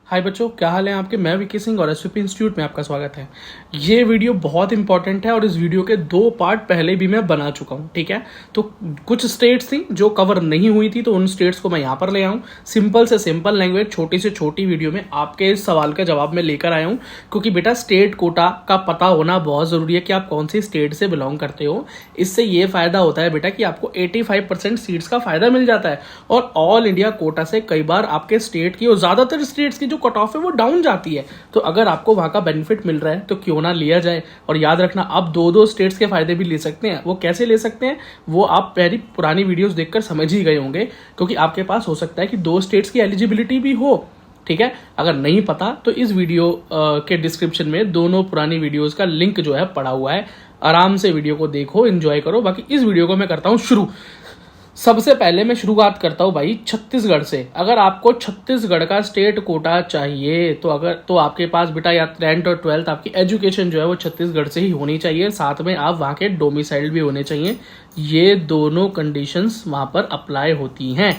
हाय बच्चों, क्या हाल है आपके। मैं विकी सिंह और एसवीपी इंस्टीट्यूट में आपका स्वागत है। ये वीडियो बहुत इंपॉर्टेंट है और इस वीडियो के 2 पार्ट पहले भी मैं बना चुका हूँ। ठीक है, तो कुछ स्टेट्स थी जो कवर नहीं हुई थी, तो उन स्टेट्स को मैं यहाँ पर ले आऊँ। सिंपल से सिंपल लैंग्वेज, छोटी से छोटी वीडियो में आपके इस सवाल का जवाब मैं लेकर आया हूँ। क्योंकि बेटा स्टेट कोटा का पता होना बहुत ज़रूरी है कि आप कौन सी स्टेट से बिलोंग करते हो। इससे ये फ़ायदा होता है बेटा कि आपको 85% सीट्स का फ़ायदा मिल जाता है। और ऑल इंडिया कोटा से कई बार आपके स्टेट की और ज़्यादातर स्टेट्स की जो कट ऑफ है वो डाउन जाती है। तो अगर आपको वहां का बेनिफिट मिल रहा है तो क्यों ना लिया जाए। और याद रखना, आप दो स्टेट्स के फायदे भी ले सकते हैं। वो कैसे ले सकते हैं वो आप पहली पुरानी वीडियोस देखकर समझ ही गए होंगे। क्योंकि आपके पास हो सकता है कि 2 स्टेट्स की एलिजिबिलिटी भी हो। ठीक है, अगर नहीं पता तो इस वीडियो के डिस्क्रिप्शन में दोनों पुरानी वीडियोस का लिंक जो है पड़ा हुआ है। आराम से वीडियो को देखो, एंजॉय करो। बाकी इस वीडियो को मैं करता हूं शुरू। सबसे पहले मैं शुरुआत करता हूँ भाई छत्तीसगढ़ से। अगर आपको छत्तीसगढ़ का स्टेट कोटा चाहिए तो आपके पास बेटा या 10th और 12th आपकी एजुकेशन जो है वो छत्तीसगढ़ से ही होनी चाहिए। साथ में आप वहाँ के डोमिसाइल भी होने चाहिए। ये दोनों कंडीशंस वहाँ पर अप्लाई होती हैं।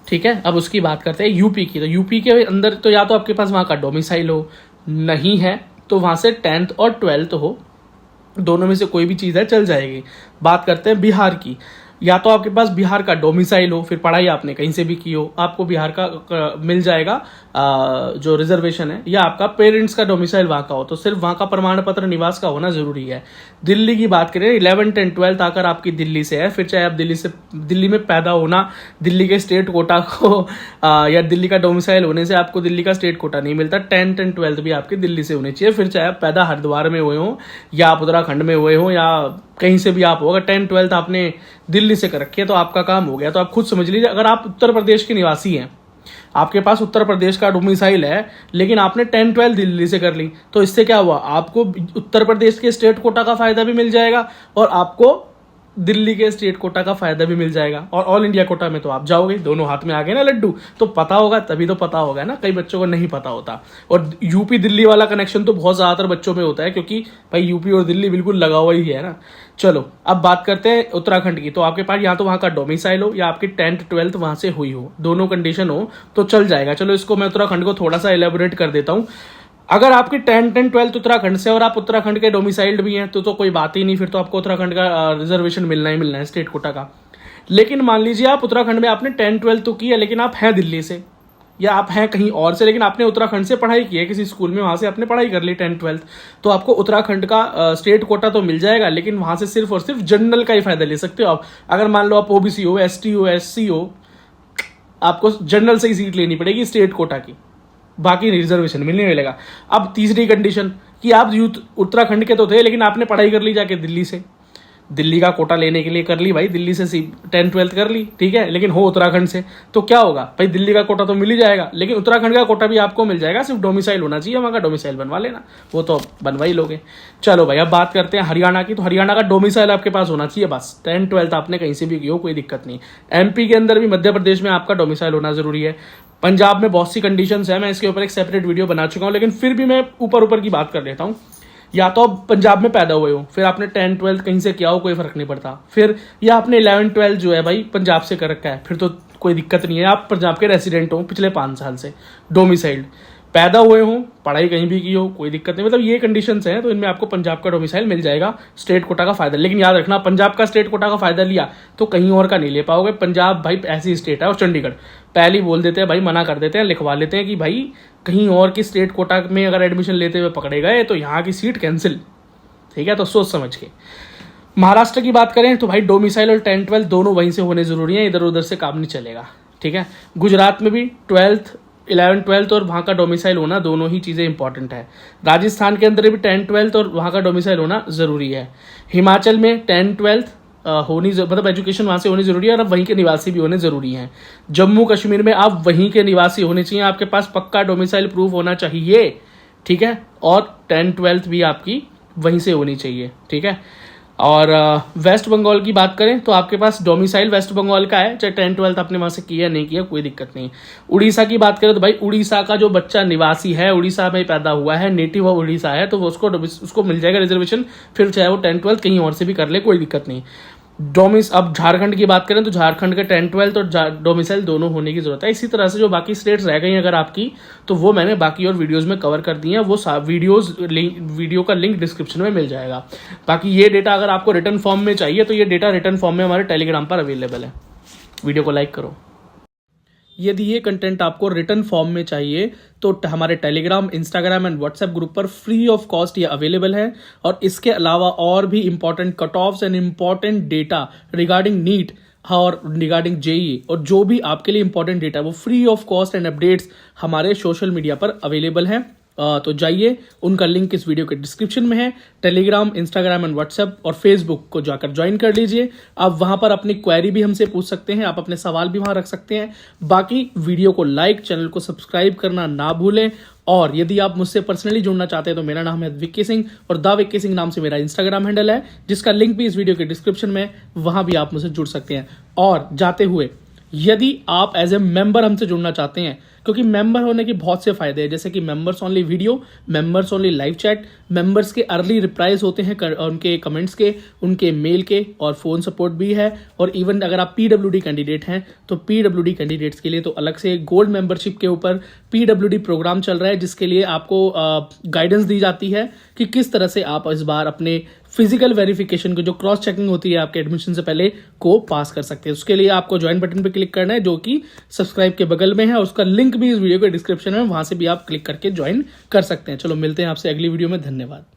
ठीक है, अब उसकी बात करते हैं यूपी की। तो यूपी के अंदर तो या तो आपके पास वहाँ का डोमिसाइल हो, नहीं है तो वहाँ से 10th और 12th हो। दोनों में से कोई भी चीज़ है चल जाएगी। बात करते हैं बिहार की। या तो आपके पास बिहार का डोमिसाइल हो, फिर पढ़ाई आपने कहीं से भी की हो, आपको बिहार का मिल जाएगा जो रिजर्वेशन है। या आपका पेरेंट्स का डोमिसाइल वहाँ का हो, तो सिर्फ वहाँ का प्रमाण पत्र निवास का होना जरूरी है। दिल्ली की बात करें, 11th and 12th आकर आपकी दिल्ली से है, फिर चाहे आप दिल्ली में पैदा होना, दिल्ली के स्टेट कोटा को या दिल्ली का डोमिसाइल होने से आपको दिल्ली का स्टेट कोटा नहीं मिलता। 10th and 12th भी आपकी दिल्ली से होनी चाहिए। फिर चाहे आप पैदा हरिद्वार में हुए हो या आप उत्तराखंड में हुए हो या कहीं से भी आप हो, अगर 10th 12th आपने दिल्ली से कर रखी है तो आपका काम हो गया। तो आप खुद समझ लीजिए, अगर आप उत्तर प्रदेश के निवासी हैं, आपके पास उत्तर प्रदेश का डोमिसाइल है, लेकिन आपने 10th 12th दिल्ली से कर ली, तो इससे क्या हुआ, आपको उत्तर प्रदेश के स्टेट कोटा का फायदा भी मिल जाएगा और आपको दिल्ली के स्टेट कोटा का फायदा भी मिल जाएगा। और ऑल इंडिया कोटा में तो आप जाओगे, दोनों हाथ में आ गए ना लड्डू। तो पता होगा तभी तो पता होगा ना, कई बच्चों को नहीं पता होता। और यूपी दिल्ली वाला कनेक्शन तो बहुत ज्यादातर बच्चों में होता है, क्योंकि भाई यूपी और दिल्ली बिल्कुल लगा हुआ ही है ना। चलो अब बात करते हैं उत्तराखंड की। तो आपके पास या तो वहां का डोमिसाइल हो या आपकी 10th 12th वहां से हुई हो, दोनों कंडीशन हो तो चल जाएगा। चलो इसको मैं उत्तराखंड को थोड़ा सा एलेबोरेट कर देता हूँ। अगर आपकी 10th and 12th उत्तराखंड से और आप उत्तराखंड के डोमिसाइल्ड भी हैं तो कोई बात ही नहीं, फिर तो आपको उत्तराखंड का रिजर्वेशन मिलना ही मिलना है स्टेट कोटा का। लेकिन मान लीजिए आप उत्तराखंड में आपने 10th 12th तो की है, लेकिन आप हैं दिल्ली से या आप हैं कहीं और से, लेकिन आपने उत्तराखंड से पढ़ाई की है किसी स्कूल में, वहां से आपने पढ़ाई कर ली 10th 12th, तो आपको उत्तराखंड का स्टेट कोटा तो मिल जाएगा। लेकिन वहां से सिर्फ और सिर्फ जनरल का ही फायदा ले सकते हो आप। अगर मान लो आप ओबीसी हो, एसटी हो, एससी हो, आपको जनरल से ही सीट लेनी पड़ेगी स्टेट कोटा की, बाकी रिजर्वेशन मिलने मिलेगा। अब तीसरी कंडीशन कि आप यूथ उत्तराखंड के तो थे, लेकिन आपने पढ़ाई कर ली जाके दिल्ली से, दिल्ली का कोटा लेने के लिए कर ली भाई, दिल्ली से 10th 12th कर ली, ठीक है, लेकिन हो उत्तराखंड से, तो क्या होगा भाई, दिल्ली का कोटा तो मिल ही जाएगा, लेकिन उत्तराखंड का कोटा भी आपको मिल जाएगा। सिर्फ डोमिसाइल होना चाहिए, वहाँ का डोमिसाइल बनवा लेना, वो तो बनवा ही लोगे। चलो भाई अब बात करते हैं हरियाणा की। तो हरियाणा का डोमिसाइल आपके पास होना चाहिए बस, 10th 12th आपने कहीं से भी की हो कोई दिक्कत नहीं। एमपी के अंदर भी, मध्य प्रदेश में आपका डोमिसाइल होना जरूरी है। पंजाब में बहुत सी कंडीशंस है, मैं इसके ऊपर एक सेपरेट वीडियो बना चुका हूँ, लेकिन फिर भी मैं ऊपर की बात कर लेता हूँ। या तो आप पंजाब में पैदा हुए हो, फिर आपने 10th 12th कहीं से किया हो, कोई फर्क नहीं पड़ता। फिर या आपने 11th 12th जो है भाई पंजाब से कर रखा है, फिर तो कोई दिक्कत नहीं है। आप पंजाब के रेसिडेंट हो पिछले 5 साल से, डोमिसाइल्ड, पैदा हुए हो, पढ़ाई कहीं भी की हो, कोई दिक्कत नहीं। मतलब ये कंडीशंस हैं, तो इनमें आपको पंजाब का डोमिसाइल मिल जाएगा, स्टेट कोटा का फायदा। लेकिन याद रखना, पंजाब का स्टेट कोटा का फायदा लिया तो कहीं और का नहीं ले पाओगे। पंजाब भाई ऐसी स्टेट है, और चंडीगढ़ पहले ही बोल देते हैं भाई, मना कर देते हैं, लिखवा लेते हैं कि भाई कहीं और की स्टेट कोटा में अगर एडमिशन लेते हुए पकड़े गए तो यहाँ की सीट कैंसिल। ठीक है, तो सोच समझ के। महाराष्ट्र की बात करें तो भाई डोमिसाइल और 10th 12th दोनों वहीं से होने जरूरी है, इधर उधर से काम नहीं चलेगा। ठीक है, गुजरात में भी 12th 11th 12th और वहाँ का डोमिसाइल होना, दोनों ही चीज़ें इंपॉर्टेंट है। राजस्थान के अंदर भी 10th 12th और वहाँ का डोमिसाइल होना जरूरी है। हिमाचल में 10th 12th होनी, मतलब एजुकेशन वहाँ से होनी जरूरी है, और अब वहीं के निवासी भी होने जरूरी हैं। जम्मू कश्मीर में आप वहीं के निवासी होने चाहिए, आपके पास पक्का डोमिसाइल प्रूफ होना चाहिए। ठीक है, और 10th 12th भी आपकी वहीं से होनी चाहिए। ठीक है, और वेस्ट बंगाल की बात करें तो आपके पास डोमिसाइल वेस्ट बंगाल का है, चाहे 10th 12th आपने वहाँ से किया नहीं किया कोई दिक्कत नहीं। उड़ीसा की बात करें तो भाई उड़ीसा का जो बच्चा निवासी है, उड़ीसा में पैदा हुआ है, नेटिव ऑफ उड़ीसा है, तो उसको मिल जाएगा रिजर्वेशन, फिर चाहे वो 10th 12th कहीं और से भी कर ले कोई दिक्कत नहीं। अब झारखंड की बात करें तो झारखंड के 10-12 और डोमिसाइल दोनों होने की जरूरत है। इसी तरह से जो बाकी स्टेट्स रह गई अगर आपकी, तो वो मैंने बाकी और वीडियोस में कवर कर दी हैं। वो वीडियो का लिंक डिस्क्रिप्शन में मिल जाएगा। बाकी ये डेटा अगर आपको रिटर्न फॉर्म में चाहिए तो ये डेटा रिटर्न फॉर्म में हमारे टेलीग्राम पर अवेलेबल है। वीडियो को लाइक करो। यदि ये कंटेंट आपको रिटर्न फॉर्म में चाहिए तो हमारे Telegram, Instagram and WhatsApp group पर फ्री ऑफ कॉस्ट ये अवेलेबल है। और इसके अलावा और भी important cut offs and important data regarding NEET और रिगार्डिंग जेई और जो भी आपके लिए इंपॉर्टेंट डेटा वो free of cost and updates हमारे सोशल मीडिया पर अवेलेबल है। तो जाइए, उनका लिंक इस वीडियो के डिस्क्रिप्शन में है। टेलीग्राम, इंस्टाग्राम एंड व्हाट्सएप और फेसबुक को जाकर ज्वाइन कर लीजिए। आप वहां पर अपनी क्वेरी भी हमसे पूछ सकते हैं, आप अपने सवाल भी वहां रख सकते हैं। बाकी वीडियो को लाइक, चैनल को सब्सक्राइब करना ना भूलें। और यदि आप मुझसे पर्सनली जुड़ना चाहते हैं तो मेरा नाम है विक्की सिंह और द विक्की सिंह नाम से मेरा इंस्टाग्राम हैंडल है, जिसका लिंक भी इस वीडियो के डिस्क्रिप्शन में, वहां भी आप मुझसे जुड़ सकते हैं। और जाते हुए, यदि आप एज ए मेंबर हमसे जुड़ना चाहते हैं, क्योंकि मेंबर होने के बहुत से फायदे हैं, जैसे कि members only video, members only live chat, members के अर्ली रिप्लाईज होते हैं उनके कमेंट्स के, उनके मेल के, और फोन सपोर्ट भी है। और इवन अगर आप पीडब्ल्यूडी कैंडिडेट हैं तो पीडब्ल्यूडी कैंडिडेट्स के लिए तो अलग से गोल्ड मेंबरशिप के ऊपर पीडब्ल्यूडी प्रोग्राम चल रहा है, जिसके लिए आपको गाइडेंस दी जाती है कि किस तरह से आप इस बार अपने फिजिकल वेरिफिकेशन को, जो क्रॉस चेकिंग होती है आपके एडमिशन से पहले, को पास कर सकते हैं। उसके लिए आपको ज्वाइन बटन पर क्लिक करना है, जो कि सब्सक्राइब के बगल में है। उसका लिंक भी इस वीडियो के डिस्क्रिप्शन में, वहां से भी आप क्लिक करके ज्वाइन कर सकते हैं। चलो मिलते हैं आपसे अगली वीडियो में। धन्यवाद।